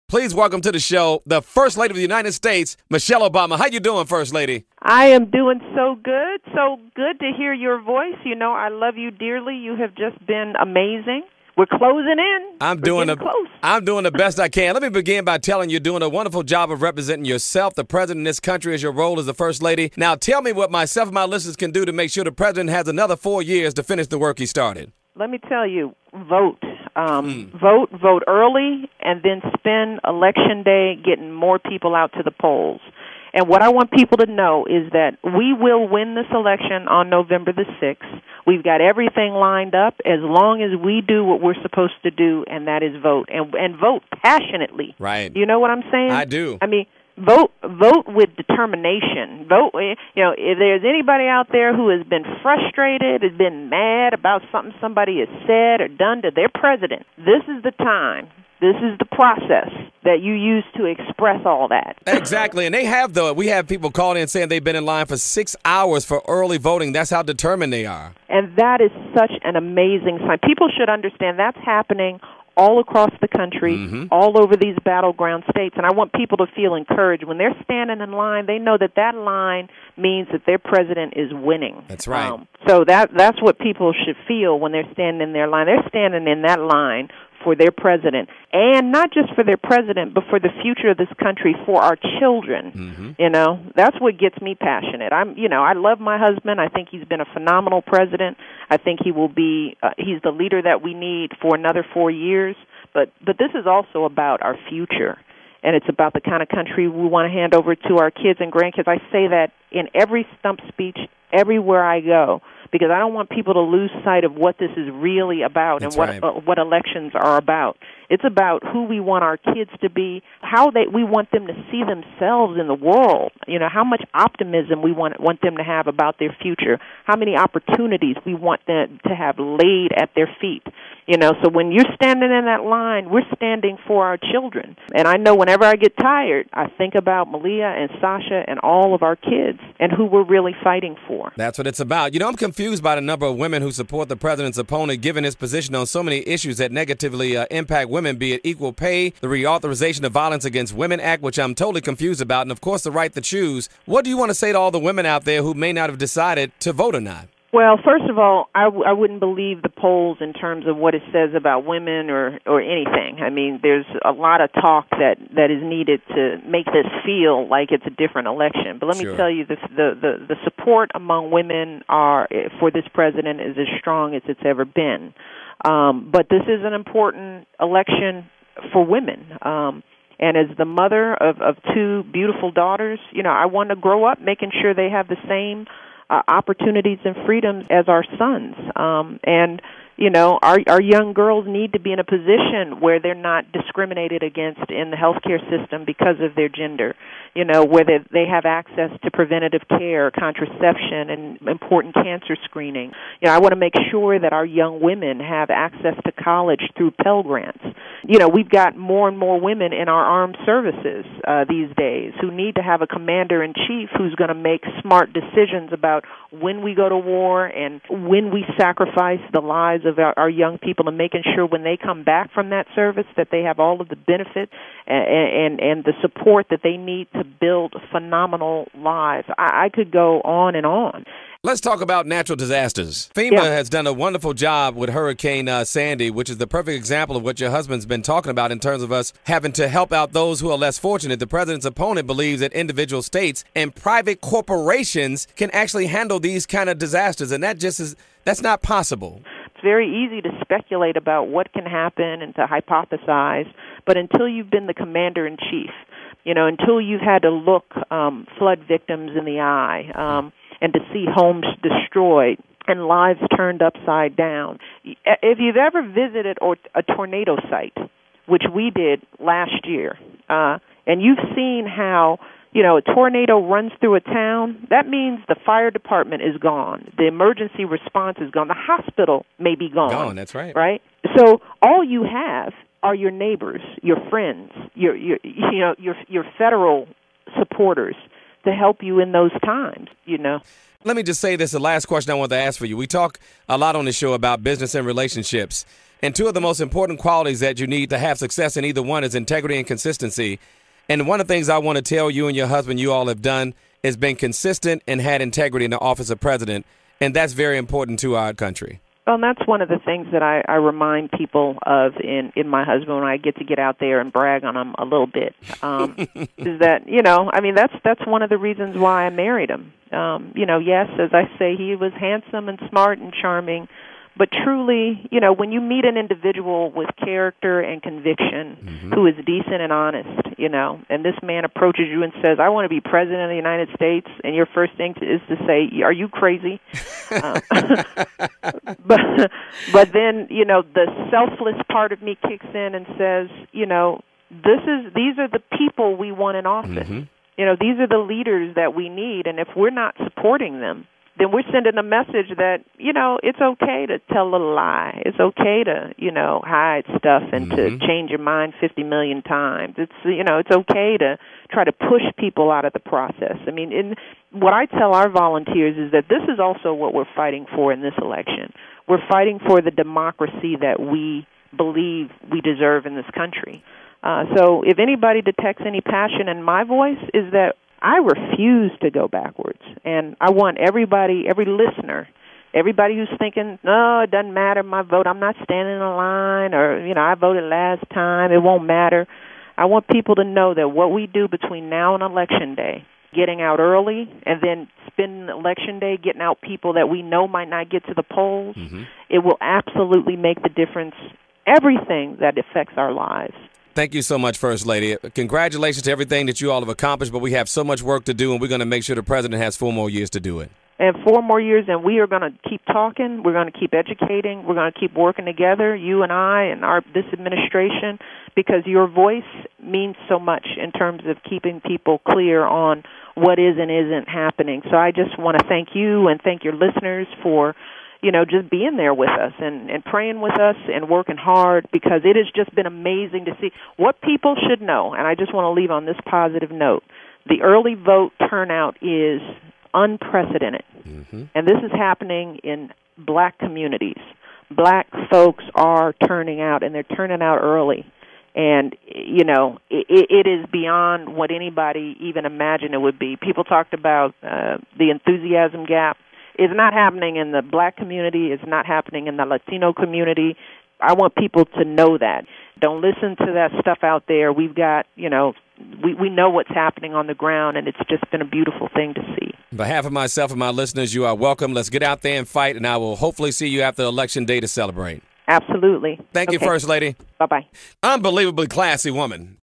Please welcome to the show the First Lady of the United States, Michelle Obama. How you doing, First Lady? I am doing so good. So good to hear your voice. You know, I love you dearly. You have just been amazing. We're closing in. I'm doing the best I can. Let me begin by telling you doing a wonderful job of representing yourself, the president of this country, as your role as the First Lady. Now, tell me what myself and my listeners can do to make sure the president has another 4 years to finish the work he started. Let me tell you, vote. Vote early, and then spend Election Day getting more people out to the polls. And what I want people to know is that we will win this election on November the 6th. We've got everything lined up as long as we do what we're supposed to do, and that is vote. And vote passionately. Right. You know what I'm saying? I do. I mean, vote with determination. Vote, you know, if there's anybody out there who has been frustrated, has been mad about something somebody has said or done to their president, this is the time. This is the process that you use to express all that. Exactly, and we have people calling in saying they've been in line for 6 hours for early voting. That's how determined they are. And that is such an amazing sign. People should understand that's happening all across the country, all over these battleground states. And I want people to feel encouraged. When they're standing in line, they know that that line means that their president is winning. That's right. So that's what people should feel when they're standing in their line. They're standing in that line for their president, and not just for their president, but for the future of this country, for our children. You know, that's what gets me passionate. I love my husband. I think he's been a phenomenal president. I think he will be. He's the leader that we need for another 4 years. But this is also about our future, and it's about the kind of country we want to hand over to our kids and grandkids. I say that in every stump speech, everywhere I go, because I don't want people to lose sight of what this is really about. That's and right. What elections are about. It's about who we want our kids to be, we want them to see themselves in the world. You know, how much optimism we want them to have about their future, how many opportunities we want them to have laid at their feet. You know, so when you're standing in that line, we're standing for our children. And I know whenever I get tired, I think about Malia and Sasha and all of our kids and who we're really fighting for. That's what it's about. You know, I'm confused by the number of women who support the president's opponent, given his position on so many issues that negatively impact women, be it equal pay, the reauthorization of Violence Against Women Act, which I'm totally confused about, and, of course, the right to choose. What do you want to say to all the women out there who may not have decided to vote or not? Well, first of all, I wouldn't believe the polls in terms of what it says about women or anything. I mean, there's a lot of talk that is needed to make this feel like it's a different election. But let me tell you, the support among women for this president is as strong as it's ever been. But this is an important election for women. And as the mother of two beautiful daughters, you know, I want to grow up making sure they have the same opportunities and freedoms as our sons. And, you know, our young girls need to be in a position where they're not discriminated against in the healthcare system because of their gender, you know, where they have access to preventative care, contraception, and important cancer screening. You know, I want to make sure that our young women have access to college through Pell Grants. You know, we've got more and more women in our armed services these days who need to have a commander-in-chief who's going to make smart decisions about when we go to war and when we sacrifice the lives of our young people, and making sure when they come back from that service that they have all of the benefits and the support that they need to build phenomenal lives. I could go on and on. Let's talk about natural disasters. FEMA has done a wonderful job with Hurricane Sandy, which is the perfect example of what your husband's been talking about in terms of us having to help out those who are less fortunate. The president's opponent believes that individual states and private corporations can actually handle these kind of disasters, and that's not possible. It's very easy to speculate about what can happen and to hypothesize, but until you've been the commander-in-chief, you know, until you've had to look flood victims in the eye, and to see homes destroyed and lives turned upside down. If you've ever visited a tornado site, which we did last year, and you've seen how, you know, a tornado runs through a town, that means the fire department is gone. The emergency response is gone. The hospital may be gone. Gone, that's right. Right? So all you have are your neighbors, your friends, your federal supporters to help you in those times, you know. Let me just say this, the last question I want to ask for you. We talk a lot on the show about business and relationships. And two of the most important qualities that you need to have success in either one is integrity and consistency. And one of the things I want to tell you and your husband you all have done is been consistent and had integrity in the office of president. And that's very important to our country. Well, and that's one of the things that I remind people of in my husband when I get out there and brag on him a little bit. Is that, I mean, that's one of the reasons why I married him. Yes, as I say, he was handsome and smart and charming, but truly, when you meet an individual with character and conviction who is decent and honest, and this man approaches you and says, I want to be president of the United States, and your first thing is to say, are you crazy? But then, the selfless part of me kicks in and says, these are the people we want in office. These are the leaders that we need, and if we're not supporting them, then we're sending a message that, it's okay to tell a lie. It's okay to, hide stuff and to change your mind 50 million times. It's okay to try to push people out of the process. I mean, what I tell our volunteers is that this is also what we're fighting for in this election. We're fighting for the democracy that we believe we deserve in this country. So if anybody detects any passion in my voice, is that I refuse to go backwards, and I want everybody, every listener, everybody who's thinking, no, it doesn't matter, my vote, I'm not standing in a line, or, I voted last time, it won't matter. I want people to know that what we do between now and Election Day, getting out early, and then spending Election Day getting out people that we know might not get to the polls, it will absolutely make the difference, everything that affects our lives. Thank you so much, First Lady. Congratulations to everything that you all have accomplished, but we have so much work to do, and we're going to make sure the president has 4 more years to do it. And 4 more years, and we are going to keep talking. We're going to keep educating. We're going to keep working together, you and I and this administration, because your voice means so much in terms of keeping people clear on what is and isn't happening. So I just want to thank you and thank your listeners for just being there with us and praying with us and working hard, because it has just been amazing to see what people should know. And I just want to leave on this positive note. The early vote turnout is unprecedented. And this is happening in black communities. Black folks are turning out, and they're turning out early. And, it is beyond what anybody even imagined it would be. People talked about the enthusiasm gap. It's not happening in the black community. It's not happening in the Latino community. I want people to know that. Don't listen to that stuff out there. We've got, we know what's happening on the ground, and it's just been a beautiful thing to see. On behalf of myself and my listeners, you are welcome. Let's get out there and fight, and I will hopefully see you after Election Day to celebrate. Absolutely. Thank you, First Lady. Bye-bye. Unbelievably classy woman.